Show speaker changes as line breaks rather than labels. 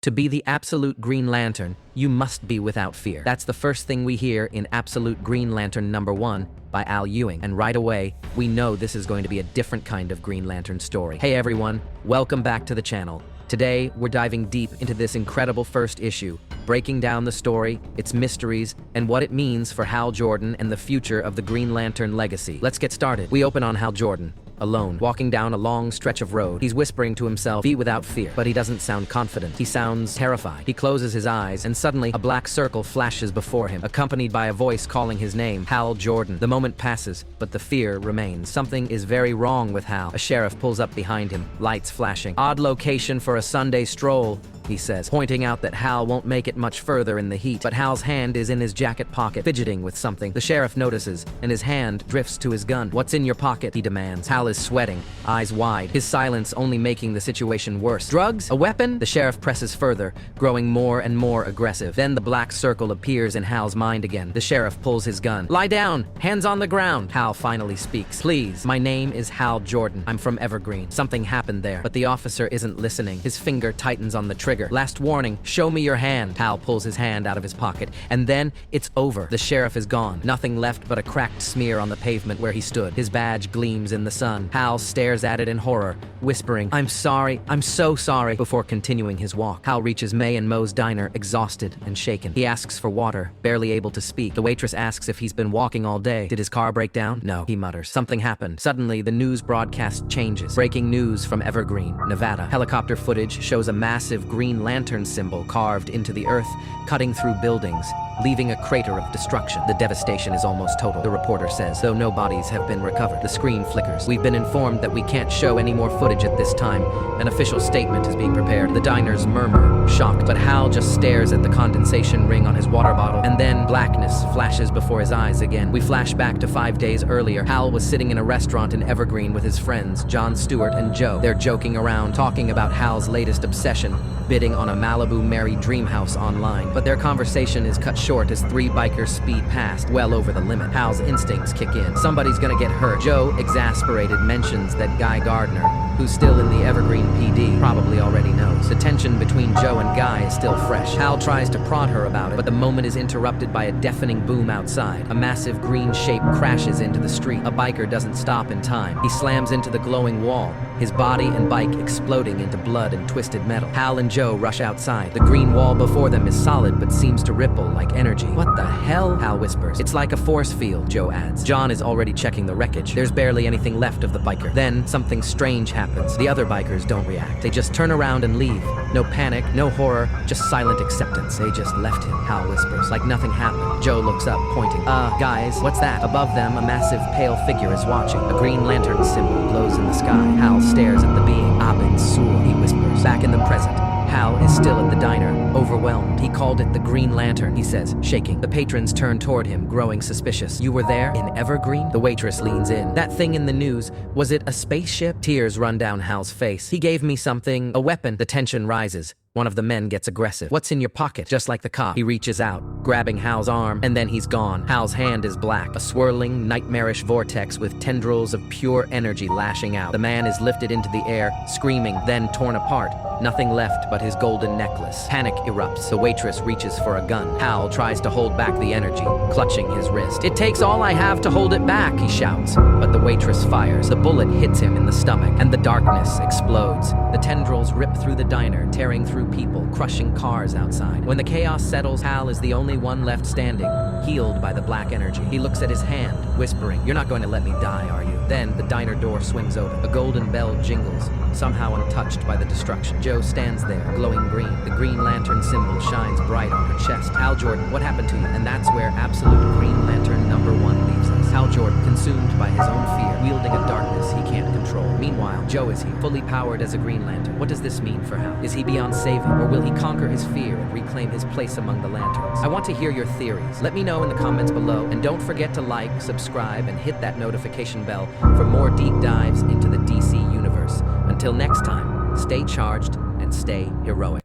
To be the absolute Green Lantern, you must be without fear. That's the first thing we hear in Absolute Green Lantern #1 by Hal Ewing. And right away, we know this is going to be a different kind of Green Lantern story. Hey everyone, welcome back to the channel. Today, we're diving deep into this incredible first issue, breaking down the story, its mysteries, and what it means for Hal Jordan and the future of the Green Lantern legacy. Let's get started. We open on Hal Jordan, alone, walking down a long stretch of road. He's whispering to himself, "Be without fear," but he doesn't sound confident. He sounds terrified. He closes his eyes, and suddenly a black circle flashes before him, accompanied by a voice calling his name, Hal Jordan. The moment passes, but the fear remains. Something is very wrong with Hal. A sheriff pulls up behind him, lights flashing. "Odd location for a Sunday stroll," he says, pointing out that Hal won't make it much further in the heat. But Hal's hand is in his jacket pocket, fidgeting with something. The sheriff notices, and his hand drifts to his gun. "What's in your pocket?" he demands. Hal is sweating, eyes wide, his silence only making the situation worse. "Drugs? A weapon?" The sheriff presses further, growing more and more aggressive. Then the black circle appears in Hal's mind again. The sheriff pulls his gun. "Lie down! Hands on the ground!" Hal finally speaks. "Please, my name is Hal Jordan. I'm from Evergreen. Something happened there." But the officer isn't listening. His finger tightens on the trigger. "Last warning, show me your hand." Hal pulls his hand out of his pocket, and then it's over. The sheriff is gone. Nothing left but a cracked smear on the pavement where he stood. His badge gleams in the sun. Hal stares at it in horror, whispering, "I'm sorry, I'm so sorry," before continuing his walk. Hal reaches May and Mo's diner, exhausted and shaken. He asks for water, barely able to speak. The waitress asks if he's been walking all day. Did his car break down? No, he mutters. Something happened. Suddenly, the news broadcast changes. Breaking news from Evergreen, Nevada. Helicopter footage shows a massive Green Lantern symbol carved into the earth, cutting through buildings, leaving a crater of destruction. "The devastation is almost total," the reporter says, though no bodies have been recovered. The screen flickers. "We've been informed that we can't show any more footage at this time. An official statement is being prepared." The diners murmur, shocked, but Hal just stares at the condensation ring on his water bottle, and then blackness flashes before his eyes again. We flash back to 5 days earlier. Hal was sitting in a restaurant in Evergreen with his friends, John Stewart and Joe. They're joking around, talking about Hal's latest obsession, bidding on a Malibu Mary dream house online. But their conversation is cut short as 3 bikers speed past, well over the limit. Hal's instincts kick in. Somebody's gonna get hurt. Joe, exasperated, mentions that Guy Gardner, who's still in the Evergreen PD, probably already knows. The tension between Joe and Guy is still fresh. Hal tries to prod her about it, but the moment is interrupted by a deafening boom outside. A massive green shape crashes into the street. A biker doesn't stop in time. He slams into the glowing wall, his body and bike exploding into blood and twisted metal. Hal and Joe rush outside. The green wall before them is solid but seems to ripple like energy. "What the hell?" Hal whispers. "It's like a force field," Joe adds. John is already checking the wreckage. There's barely anything left of the biker. Then something strange happens. The other bikers don't react. They just turn around and leave. No panic, no horror, just silent acceptance. "They just left him," Hal whispers, like nothing happened. Joe looks up, pointing. Guys, what's that?" Above them, a massive pale figure is watching. A Green Lantern symbol glows in the sky. Hal stares at the being. "Abin Sur," he whispers. Back in the present, Hal is still at the diner, overwhelmed. "He called it the Green Lantern," he says, shaking. The patrons turn toward him, growing suspicious. "You were there? In Evergreen?" The waitress leans in. "That thing in the news, was it a spaceship?" Tears run down Hal's face. "He gave me something, a weapon." The tension rises. One of the men gets aggressive. "What's in your pocket?" Just like the cop. He reaches out, grabbing Hal's arm, and then he's gone. Hal's hand is black, a swirling, nightmarish vortex with tendrils of pure energy lashing out. The man is lifted into the air, screaming, then torn apart. Nothing left but his golden necklace. Panic erupts. The waitress reaches for a gun. Hal tries to hold back the energy, clutching his wrist. "It takes all I have to hold it back," he shouts. But the waitress fires. The bullet hits him in the stomach, and the darkness explodes. The tendrils rip through the diner, tearing through people, crushing cars outside. When the chaos settles, Hal is the only one left standing, healed by the black energy. He looks at his hand, whispering, "You're not going to let me die, are you?" Then the diner door swings open. A golden bell jingles, somehow untouched by the destruction. Joe stands there, glowing green. The Green Lantern symbol shines bright on her chest. "Hal Jordan, what happened to you?" And that's where Absolute Green Lantern #1 leaves us. Hal Jordan, consumed by his own fear, wielding a darkness he can't control. Meanwhile, Joe is here, fully powered as a Green Lantern. What does this mean for Hal? Is he beyond saving, or will he conquer his fear and reclaim his place among the Lanterns? I want to hear your theories. Let me know in the comments below, and don't forget to like, subscribe, and hit that notification bell for more deep dives into the DC universe. Until next time, stay charged and stay heroic.